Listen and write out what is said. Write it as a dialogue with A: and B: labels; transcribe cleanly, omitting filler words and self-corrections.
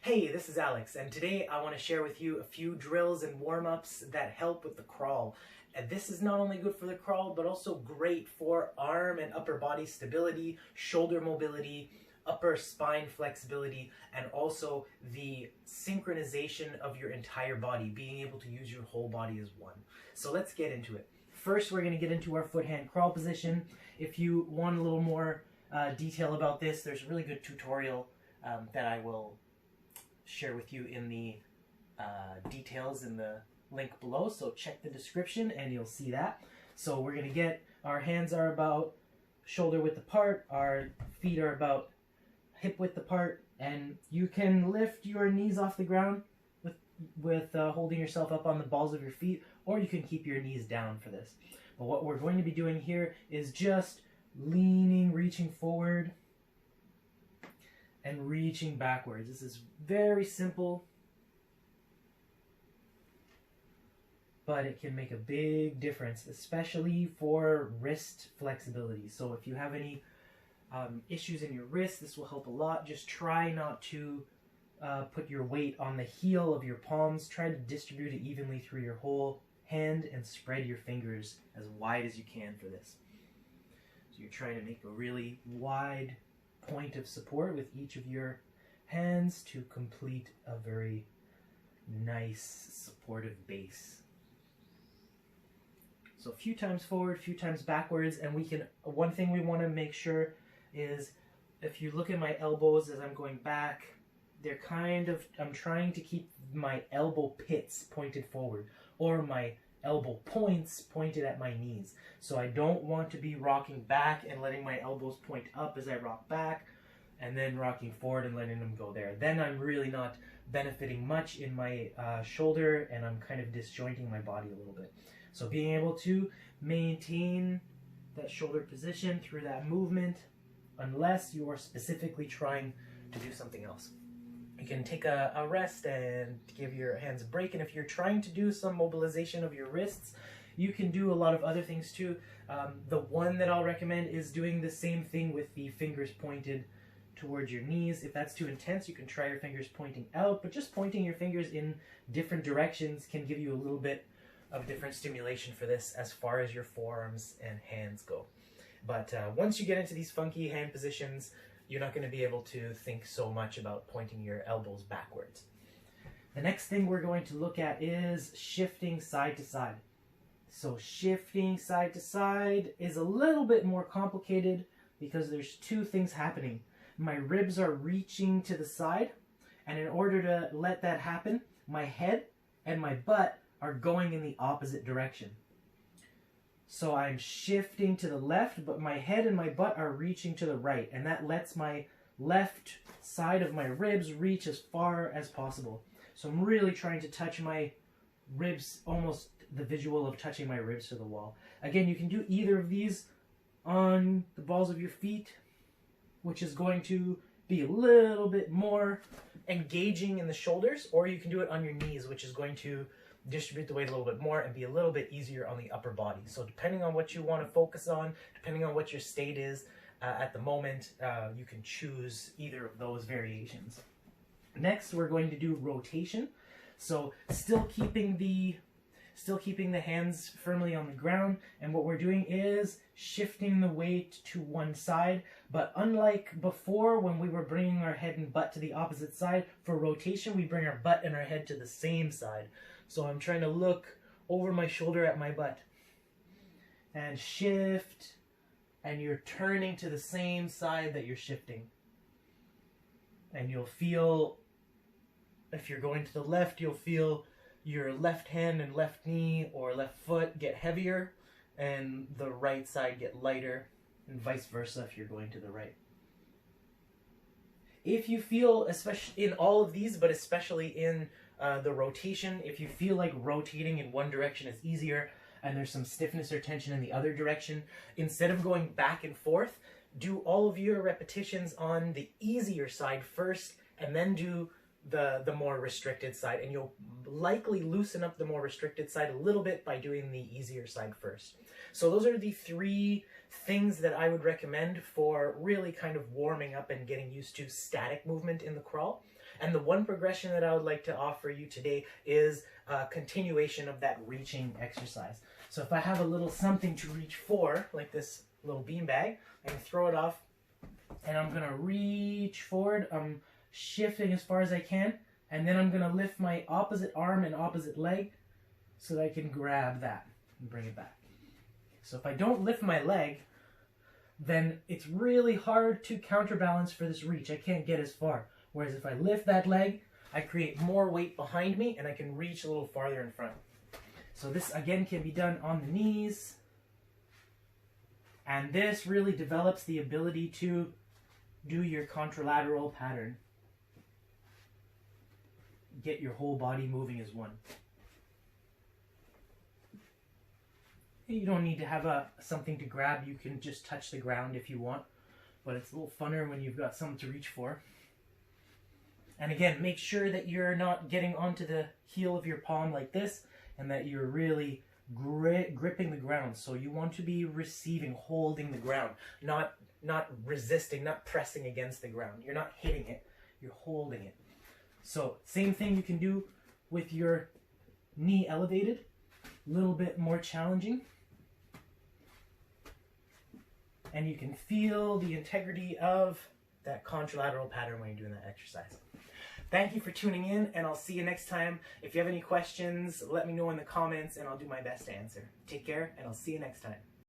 A: Hey, this is Alex, and today I want to share with you a few drills and warm-ups that help with the crawl. And this is not only good for the crawl, but also great for arm and upper body stability, shoulder mobility, upper spine flexibility, and also the synchronization of your entire body, being able to use your whole body as one. So let's get into it. First, we're going to get into our foot-hand crawl position. If you want a little more detail about this, there's a really good tutorial that I will share with you in the details in the link below, so check the description and you'll see that. So we're going to get, our hands are about shoulder width apart, our feet are about hip width apart, and you can lift your knees off the ground with holding yourself up on the balls of your feet, or you can keep your knees down for this. But what we're going to be doing here is just leaning, reaching forward, and reaching backwards. This is very simple, but it can make a big difference, especially for wrist flexibility. So if you have any issues in your wrist, this will help a lot. Just try not to put your weight on the heel of your palms. Try to distribute it evenly through your whole hand and spread your fingers as wide as you can for this. So you're trying to make a really wide point of support with each of your hands to complete a very nice supportive base. So a few times forward, a few times backwards, and we can, one thing we want to make sure is if you look at my elbows as I'm going back, they're kind of, I'm trying to keep my elbow pits pointed forward, or my elbow points pointed at my knees. So I don't want to be rocking back and letting my elbows point up as I rock back, and then rocking forward and letting them go there. Then I'm really not benefiting much in my shoulder, and I'm kind of disjointing my body a little bit. So being able to maintain that shoulder position through that movement, unless you are specifically trying to do something else. You can take a rest and give your hands a break, and if you're trying to do some mobilization of your wrists, you can do a lot of other things too. The one that I'll recommend is doing the same thing with the fingers pointed towards your knees. If that's too intense, you can try your fingers pointing out, but just pointing your fingers in different directions can give you a little bit of different stimulation for this as far as your forearms and hands go. But once you get into these funky hand positions, you're not going to be able to think so much about pointing your elbows backwards. The next thing we're going to look at is shifting side to side. So shifting side to side is a little bit more complicated because there's two things happening. My ribs are reaching to the side, and in order to let that happen, my head and my butt are going in the opposite direction. So I'm shifting to the left, but my head and my butt are reaching to the right, and that lets my left side of my ribs reach as far as possible. So I'm really trying to touch my ribs, almost the visual of touching my ribs to the wall. Again, you can do either of these on the balls of your feet, which is going to be a little bit more engaging in the shoulders, or you can do it on your knees, which is going to distribute the weight a little bit more and be a little bit easier on the upper body. So depending on what you want to focus on, depending on what your state is at the moment, you can choose either of those variations. Next, we're going to do rotation. So still keeping the hands firmly on the ground, and what we're doing is shifting the weight to one side, but unlike before when we were bringing our head and butt to the opposite side, for rotation we bring our butt and our head to the same side. So I'm trying to look over my shoulder at my butt and shift, and you're turning to the same side that you're shifting. And you'll feel, if you're going to the left, you'll feel your left hand and left knee or left foot get heavier and the right side get lighter, and vice versa if you're going to the right. If you feel, especially in all of these, but especially in the rotation, if you feel like rotating in one direction is easier and there's some stiffness or tension in the other direction, instead of going back and forth, do all of your repetitions on the easier side first and then do the more restricted side, and you'll likely loosen up the more restricted side a little bit by doing the easier side first. So those are the three things that I would recommend for really kind of warming up and getting used to static movement in the crawl. And the one progression that I would like to offer you today is a continuation of that reaching exercise. So if I have a little something to reach for, like this little beanbag, I can throw it off and I'm going to reach forward. I'm shifting as far as I can, and then I'm going to lift my opposite arm and opposite leg so that I can grab that and bring it back. So if I don't lift my leg, then it's really hard to counterbalance for this reach. I can't get as far. Whereas if I lift that leg, I create more weight behind me and I can reach a little farther in front. So this again can be done on the knees. And this really develops the ability to do your contralateral pattern. Get your whole body moving as one. You don't need to have something to grab. You can just touch the ground if you want. But it's a little funner when you've got something to reach for. And again, make sure that you're not getting onto the heel of your palm like this, and that you're really gripping the ground. So you want to be receiving, holding the ground, not resisting, not pressing against the ground. You're not hitting it, you're holding it. So same thing you can do with your knee elevated, a little bit more challenging. And you can feel the integrity of that contralateral pattern when you're doing that exercise. Thank you for tuning in, and I'll see you next time. If you have any questions, let me know in the comments, and I'll do my best to answer. Take care, and I'll see you next time.